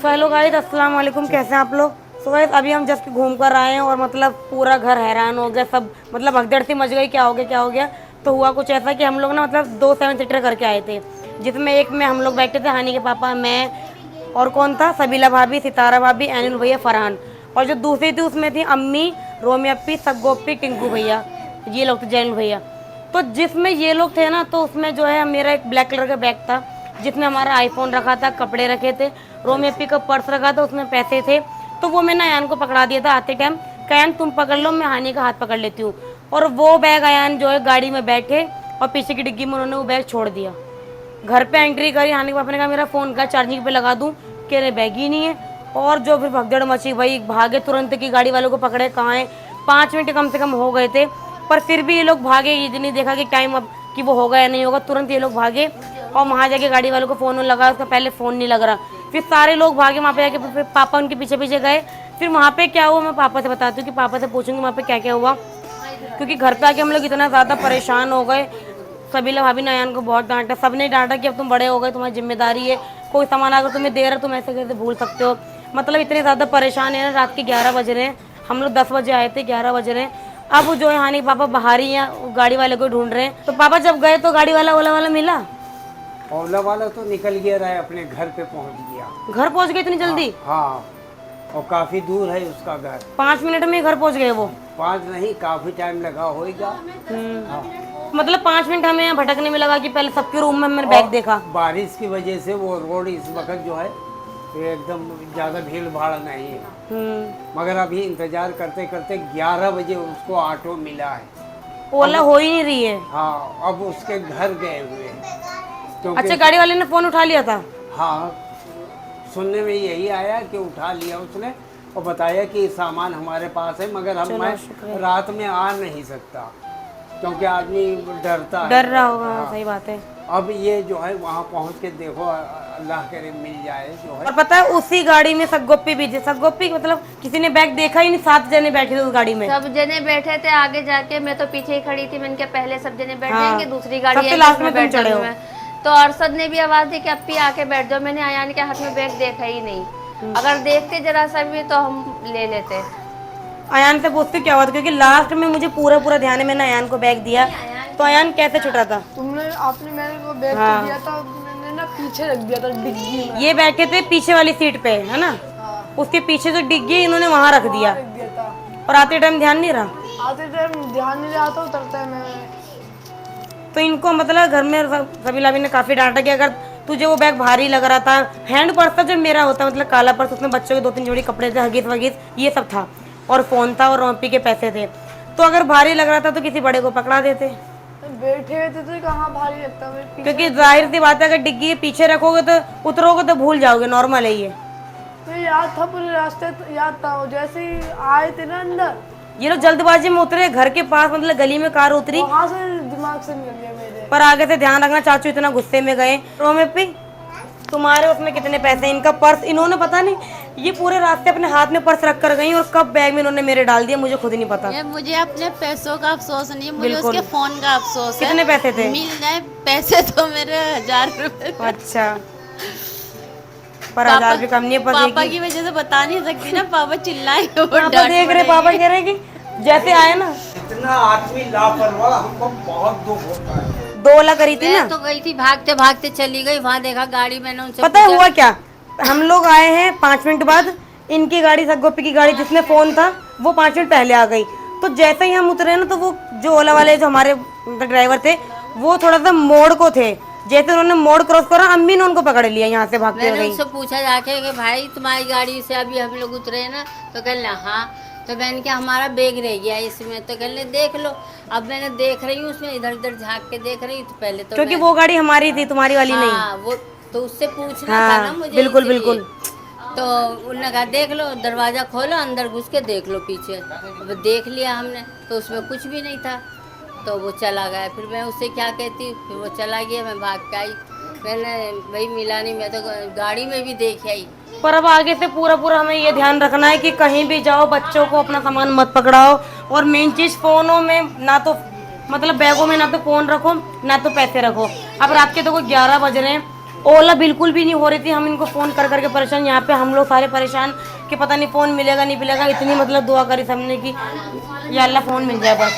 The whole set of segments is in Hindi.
सो हेलो गाइस, अस्सलाम वालेकुम। कैसे हैं आप लोग? सो गाइस, अभी हम जस्ट घूम कर आए हैं और मतलब पूरा घर हैरान हो गया। सब मतलब भगदड़ सी मच गई, क्या हो गया क्या हो गया। तो हुआ कुछ ऐसा कि हम लोग ना मतलब 2 7 सीटर करके आए थे, जिसमें एक में हम लोग बैठे थे, हानी के पापा, मैं और कौन था, सबीला भाभी, सितारा भाभी, एनिल भैया, फरहान। और जो दूसरी थी उसमें थी अम्मी, रोमी अप्पी, सग्गोपी, टिंकू भैया, ये लोग थे, जैन भैया। तो जिसमें ये लोग थे ना, तो उसमें जो है मेरा एक ब्लैक कलर का बैग था जिसमें हमारा आईफोन रखा था, कपड़े रखे थे, रोमी अप्पी का पर्स रखा था, उसमें पैसे थे। तो वो मैंने अयान को पकड़ा दिया था आते टाइम, अयान तुम पकड़ लो, मैं हानि का हाथ पकड़ लेती हूँ। और वो बैग अयान जो है गाड़ी में बैठे और पीछे की डिग्गी में उन्होंने वो बैग छोड़ दिया। घर पे एंट्री करी, हानि के पापा ने कहा मेरा फ़ोन का चार्जिंग पे लगा दूँ, कह रहे बैग ही नहीं है। और जो फिर भगदड़ मची भाई, भागे तुरंत की गाड़ी वालों को पकड़े, कहाँ है। 5 मिनट कम से कम हो गए थे, पर फिर भी ये लोग भागे, ये नहीं देखा कि टाइम अब कि वो होगा या नहीं होगा, तुरंत ये लोग भागे। और वहाँ जाके गाड़ी वालों को फ़ोन लगा, उसका पहले फ़ोन नहीं लग रहा, फिर सारे लोग भागे वहाँ पे जाके, फिर पापा उनके पीछे पीछे गए। फिर वहाँ पे क्या हुआ मैं पापा से बताती हूँ, कि पापा से पूछूंगी वहाँ पे क्या क्या हुआ, क्योंकि घर पे आके हम लोग इतना ज़्यादा परेशान हो गए। सबीला भाभी ने अयान को बहुत डांटा, सबने डांटा कि अब तुम बड़े हो गए, तुम्हारी जिम्मेदारी है, कोई सामान अगर तुम्हें दे रहा तुम ऐसे कैसे भूल सकते हो। मतलब इतने ज़्यादा परेशान है ना। रात के 11 बज रहे हैं, हम लोग 10 बजे आए थे, 11 बज रहे हैं। अब जो है हानि पापा बाहर ही हैं, गाड़ी वाले को ढूंढ रहे हैं। तो पापा जब गए तो गाड़ी वाला ओला वाला मिला? ओला वाला तो निकल गया रहा है, अपने घर पे पहुंच गया। घर पहुंच गए इतनी जल्दी? हाँ, और काफी दूर है उसका घर। 5 मिनट में घर पहुंच गए वो? 5 नहीं, काफी टाइम लगा होगा। हाँ। मतलब 5 मिनट हमें यहाँ भटकने में लगा कि पहले सबके रूम में मैंने बैग देखा। बारिश की वजह से वो रोड इस वक्त जो है ये एकदम ज्यादा भीड़ भाड़ नहीं है। मगर अभी इंतजार करते करते 11 बजे उसको ऑटो मिला है। ओला हो ही नहीं रही है। हाँ, अब उसके घर गए हुए हैं अच्छा, गाड़ी वाले ने फोन उठा लिया था? हाँ, सुनने में यही आया कि उठा लिया उसने और बताया कि सामान हमारे पास है, मगर मैं रात में आ नहीं सकता क्योंकि आदमी डरता है, डर रहा होगा। हाँ। सही बात है। अब ये जो है वहाँ पहुँच के देखो, अल्लाह करे मिल जाए जो है। और पता है उसी गाड़ी में सग्गोपी भी थी। सग्गोपी मतलब किसी ने बैग देखा ही नहीं, 7 जने बैठे थे उस गाड़ी में। सब जने बैठे थे आगे जाके, मैं तो पीछे ही खड़ी थी। मैंने कहा पहले सब जने बैठ हाँ। जाएंगे, दूसरी गाड़ी सबसे है लास्ट में तुम बैठ चढ़े हो। जाऊंगी मैं। तो अरशद ने भी आवाज दी कि अप्पी आके बैठ जाओ। मैंने अयान के हाथ में बैग देखा ही नहीं, अगर देखते जरा सा भी तो हम ले लेते। अयान से पूछते क्या हुआ था, क्योंकि लास्ट में मुझे पूरा ध्यान है, मैंने अयान को बैग दिया। तो अयान कैसे छुटा था? आपने मेरे को बैग हाँ। दिया था, मैंने ना पीछे रख दिया था डिग्गी में। ये बैठे थे पीछे वाली सीट पे, है ना? उसके पीछे जो डिग्गी इन्होंने वहाँ रख दिया। रख दिया था। और आते टाइम ध्यान नहीं रहा? आते टाइम ध्यान नहीं रहा था, उतरता है मैं। तो इनको मतलब घर में सबीला भी ने काफी डांटा कि अगर तुझे वो बैग भारी लग रहा था, हैंड पर्स था जो मेरा होता है, मतलब काला पर्स, उसमें बच्चों के 2 3 जोड़ी कपड़े थे, हगीज वगीज ये सब था, और फोन था और रोम्पी के पैसे थे। तो अगर भारी लग रहा था तो किसी बड़े को पकड़ा देते। बैठे हुए थे तो कहाँ भारी लगता है, क्योंकि जाहिर सी बात है अगर डिग्गी पीछे रखोगे तो उतरोगे तो भूल जाओगे, नॉर्मल है ये। तो याद था पूरे रास्ते, याद था। जैसे ही आए थे ना अंदर, ये लोग जल्दबाजी में उतरे, घर के पास मतलब गली में कार उतरी, वहाँ से दिमाग से निकल गया मेरे। पर आगे से ध्यान रखना, चाचू इतना गुस्से में गए। रोमी तुम्हारे उसमें कितने पैसे? इनका पर्स इन्होंने पता नहीं, ये पूरे रास्ते अपने हाथ में पर्स रख कर गई और कब बैग में इन्होंने मेरे डाल दिया मुझे खुद ही नहीं पता। ये मुझे अपने पैसों का अफसोस नहीं है, मुझे उसके फोन का अफसोस है। कितने पैसे थे? मिल जाए पैसे तो मेरे 1000 रुपए। अच्छा, पर 1000 भी कम नहीं है। पापा की वजह से बता नहीं सकती ना, पापा चिल्लाएंगे। पापा देख रहे, पापा कह रहे कि जैसे आए ना, इतना आदमी लापरवाह, हमको बहुत दुख होता है। 2 लाख करी थी ना। मैं तो गई थी, भागते भागते चली गई, वहाँ देखा गाड़ी, मैंने उनसे पता है हुआ क्या, हम लोग आए हैं 5 मिनट बाद, इनकी गाड़ी सग्गोपी की गाड़ी जिसमें फोन था वो 5 मिनट पहले आ गई। तो जैसे ही हम उतरे ना, तो वो जो ओला वाले जो हमारे ड्राइवर थे वो थोड़ा सा मोड़ को थे, जैसे उन्होंने मोड़ क्रॉस करा, अम्मी ने उनको पकड़ लिया यहाँ से भागते मैंने हुए। उनसे पूछा जाके कि भाई तुम्हारी गाड़ी से अभी हम लोग उतरे ना, तो कहने हाँ। तो मैंने कहा हमारा बैग रह गया इसमें, तो कहने देख लो। अब मैंने देख रही हूँ उसमें, इधर उधर झाँक के देख रही हूँ, तो पहले तो क्योंकि वो गाड़ी हमारी थी, तुम्हारी वाली नहीं। हाँ, वो तो उससे पूछना हाँ, था ना मुझे। बिल्कुल इसलिए। बिल्कुल। तो उन्होंने कहा देख लो, दरवाजा खोलो, अंदर घुस के देख लो पीछे। अब देख लिया हमने, तो उसमें कुछ भी नहीं था, तो वो चला गया। फिर मैं उससे क्या कहती, फिर वो चला गया, मैं भाग के आई। मैंने भाई मिला नहीं, मैं तो गाड़ी में भी देख आई। पर अब आगे से पूरा हमें ये ध्यान रखना है कि कहीं भी जाओ बच्चों को अपना सामान मत पकड़ाओ, और मेन चीज फोनों में ना तो मतलब बैगों में ना तो फोन रखो ना तो पैसे रखो। अब रात के तो 11 बज रहे हैं, ओला बिल्कुल भी नहीं हो रही थी। हम इनको फ़ोन कर करके परेशान, यहाँ पे हम लोग सारे परेशान कि पता नहीं फ़ोन मिलेगा नहीं मिलेगा। इतनी मतलब दुआ करी सबने कि या अल्लाह फ़ोन मिल जाए बस।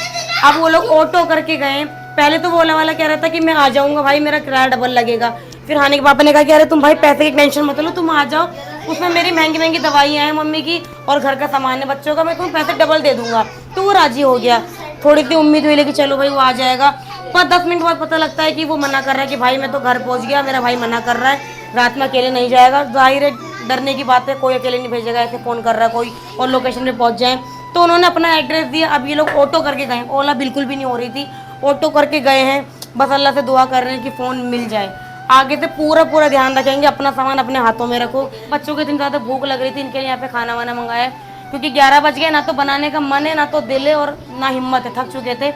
अब वो लोग ऑटो करके गए। पहले तो वो ओला वाला कह रहा था कि मैं आ जाऊँगा भाई, मेरा किराया डबल लगेगा। फिर हानि के पापा ने कहा कि अरे तुम भाई पैसे की टेंशन मत लो, तुम आ जाओ, उसमें मेरी महंगी महंगी दवाइयाँ हैं मम्मी की और घर का सामान है बच्चों का, मैं तुम्हें पैसे डबल दे दूंगा। तो वो राजी हो गया। थोड़ी सी उम्मीद हुई लेकिन चलो भाई वो आ जाएगा। पर 10 मिनट बाद पता लगता है कि वो मना कर रहा है कि भाई मैं तो घर पहुंच गया, मेरा भाई मना कर रहा है, रात में अकेले नहीं जाएगा। जाहिर है डरने की बात है, कोई अकेले नहीं भेजेगा, ऐसे फ़ोन कर रहा है कोई और लोकेशन पे पहुंच जाए। तो उन्होंने अपना एड्रेस दिया। अब ये लोग ऑटो करके गए, ओला बिल्कुल भी नहीं हो रही थी, ऑटो करके गए हैं। बस अल्लाह से दुआ कर रहे हैं कि फ़ोन मिल जाए। आगे से पूरा पूरा ध्यान रखेंगे, अपना सामान अपने हाथों में रखो। बच्चों को इतनी ज़्यादा भूख लग रही थी, इनके लिए यहाँ पे खाना वाना मंगाया क्योंकि 11 बज गए, ना तो बनाने का मन है ना तो दिल है और ना हिम्मत है, थक चुके थे।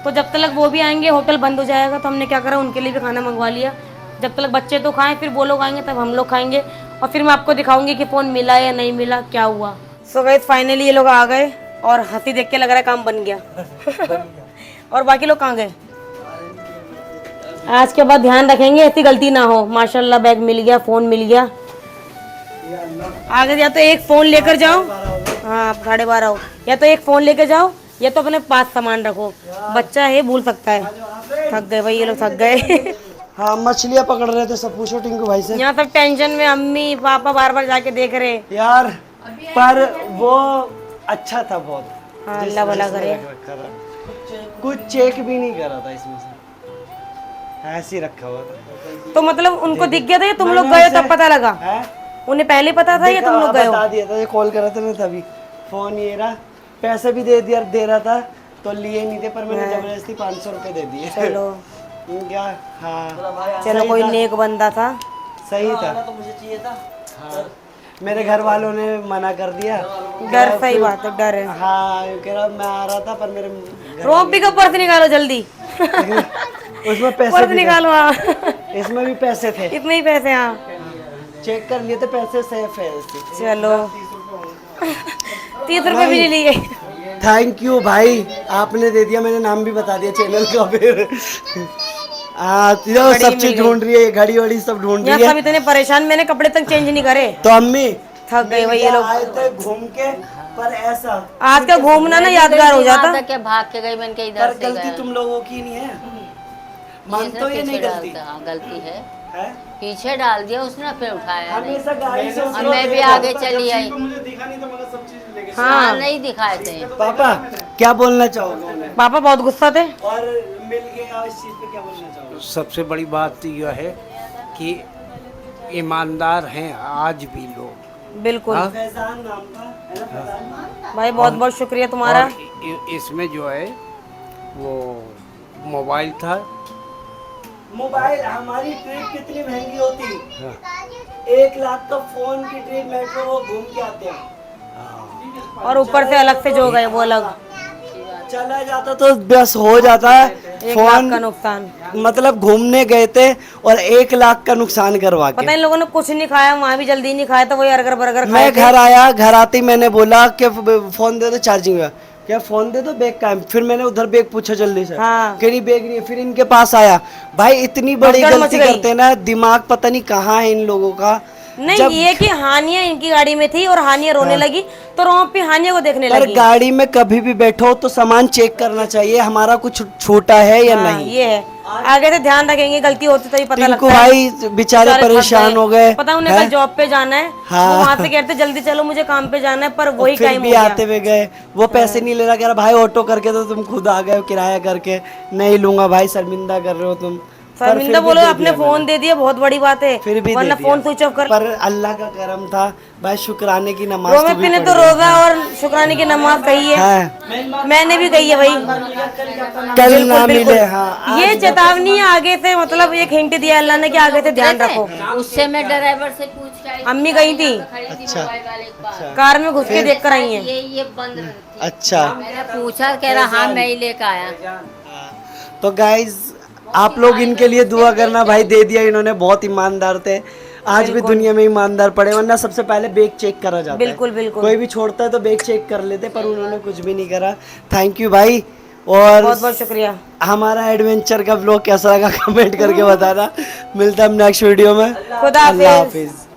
तो जब तक वो भी आएंगे होटल बंद हो जाएगा, तो हमने क्या करा उनके लिए भी खाना मंगवा लिया। जब तक बच्चे तो खाएं, फिर वो लोग आएंगे तब हम लोग खाएंगे और फिर मैं आपको दिखाऊंगी कि फ़ोन मिला या नहीं मिला, क्या हुआ। सो गाइस फाइनली ये लोग आ गए और हंसी देख के लग रहा है काम बन गया। और बाकी लोग कहाँ गए? आज के बाद ध्यान रखेंगे ऐसी गलती ना हो। माशाल्लाह बैग मिल गया, फ़ोन मिल गया। आगे या तो एक फ़ोन लेकर जाओ, हाँ 12:30 हो, या तो एक फ़ोन लेकर जाओ या तो अपने पास सामान रखो। बच्चा है भूल सकता है। थक गए भाई ये लोग, थक गए। हाँ मछलियाँ पकड़ रहे थे सब, पूछो टिंकू भाई से। यहाँ सब टेंशन में अम्मी पापा बार बार जाके देख रहे। यार पर वो अच्छा था बहुत। हाँ अल्लाह भला करे। कुछ चेक भी नहीं करा था इसमें से, ऐसे ही रखा हुआ था। तो मतलब उनको दिख गया था या तुम लोग गए तब पता लगा? है उन्हें पहले पता था या तुम लोग गए हो? बता दिया था, ये कॉल करा था ना तभी। फोन ये रहा, पैसे भी दे रहा था तो लिए नहीं थे, पर मैंने जबरदस्ती 500 रुपए दे दिए। चलो क्या? हाँ चलो कोई नेक बंदा था। सही था। तो मुझे चाहिए था। हाँ मेरे घर वालों ने मना कर दिया। डर, सही बात है, डर है। हाँ कह रहा मैं आ रहा था पर मेरे रोबी का पर्स निकालो जल्दी। उसमें पैसे पर्स भी थे। निकालो। हाँ इसमें भी पैसे थे, इतने ही पैसे। हाँ चेक कर लिए थे, पैसे सेफ है इसके। चलो 30 रुपए भी नहीं लिए। थैंक यू भाई, आपने दे दिया, मैंने नाम भी बता दिया चैनल का। फिर हाँ सब चीज ढूंढ रही है, घड़ी वड़ी सब ढूंढ यहाँ रही है। सब इतने परेशान, मैंने कपड़े तक चेंज नहीं करे। तो अम्मी थक गए भाई ये लोग। आए थे घूम के, पर ऐसा आज का घूमना ना यादगार हो जाता। क्या भाग के गई, मैंने कहा पर इधर से गलती गए। तुम लोगों की नहीं है, मानते हो ये नहीं गलती हाँ गलती है, है? पीछे डाल दिया उसने, फिर उठाया नहीं। हमेशा गाड़ी से और मैं भी आगे चली आई। हाँ नहीं दिखाए थे। पापा क्या बोलना चाहोगे उन्हें? पापा बहुत गुस्सा थे। और मिल गया इस चीज पे क्या बोलना चाहोगे? सबसे बड़ी बात तो यह है कि ईमानदार हैं आज भी लोग। बिल्कुल हाँ? फैजान नाम था, है ना फैजान? भाई बहुत बहुत शुक्रिया तुम्हारा। और इसमें जो है वो मोबाइल था। मोबाइल, हमारी ट्रिप कितनी महंगी होती, 1 लाख का फोन की ट्रिप मेट्रो वो घूम के आते हैं। और ऊपर से अलग से जो गए वो अलग, चला जाता तो बस हो जाता है 1 लाख फोन, का नुकसान। मतलब घूमने गए थे और 1 लाख का नुकसान करवा पता के। इन लोगों ने कुछ नहीं खाया, वहाँ भी जल्दी नहीं खाया, तो वही अर्गर बर्गर खाए मैं थे। घर आया, घर आते ही मैंने बोला कि फोन दे दो चार्जिंग में, क्या फोन दे दो, बैग का है। फिर मैंने उधर बैग पूछा जल्दी से, हाँ। कहीं बैग नहीं है। फिर इनके पास आया, भाई इतनी बड़ी भगदड़ मच गलती गई। करते हैं ना, दिमाग पता नहीं कहाँ है इन लोगों का। नहीं ये कि हानिया इनकी गाड़ी में थी और हानिया रोने लगी, तो रोम पे हानिया को देखने पर लगी। गाड़ी में कभी भी बैठो तो सामान चेक करना चाहिए, हमारा कुछ छूटा है या हाँ, नहीं। ये है। आगे से ध्यान रखेंगे, गलती होती तो ही पता टिंकू लगता है। भाई बेचारे थक परेशान हो गए, पता उन्हें कल जॉब पे जाना है। हाँ। वो वहाँ से कहते जल्दी चलो मुझे काम पे जाना है, पर वही फिर टाइम हो भी गया। आते हुए गए, वो पैसे नहीं ले रहा, कह रहा भाई ऑटो करके तो तुम खुद आ गए हो, किराया करके नहीं लूंगा भाई, शर्मिंदा कर रहे हो तुम। पर फिर शर्मिंदा भी बोलो, दे अपने दिया फोन दे दिया, बहुत बड़ी बात है। फिर भी वरना दे फोन दिया। स्विच ऑफ कर। पर अल्लाह का करम था भाई, शुक्राने की नमाज रोमे तो भी पीने तो पढ़ी। रोजा और शुक्राने की नमाज कही है, है। मैंने भी कही है भाई। कल ना बिल्कुल। मिले। हाँ ये चेतावनी है आगे से, मतलब एक हिंट दिया अल्लाह ने कि आगे से ध्यान रखो। उससे मैं ड्राइवर से पूछ के आई, अम्मी गई थी, अच्छा। मोबाइल वाले के पास। कार में घुस के देख कर आई है। ये बंद रहती। अच्छा। मैंने पूछा, कह रहा हाँ मैं ही लेकर आया। तो गाइज आप लोग इनके लिए दुआ करना भाई, दे दिया इन्होंने, बहुत ईमानदार थे। आज भी दुनिया में ईमानदार पड़े, वरना सबसे पहले बैग चेक करा जाता है। बिल्कुल बिल्कुल। कोई भी छोड़ता है तो बैग चेक कर लेते, पर उन्होंने कुछ भी नहीं करा। थैंक यू भाई, और बहुत बहुत शुक्रिया। हमारा एडवेंचर का ब्लॉग कैसा लगा कमेंट करके बताना। मिलता है हम नेक्स्ट वीडियो में। खुदा अल्लाह हाफिज। हाफिज।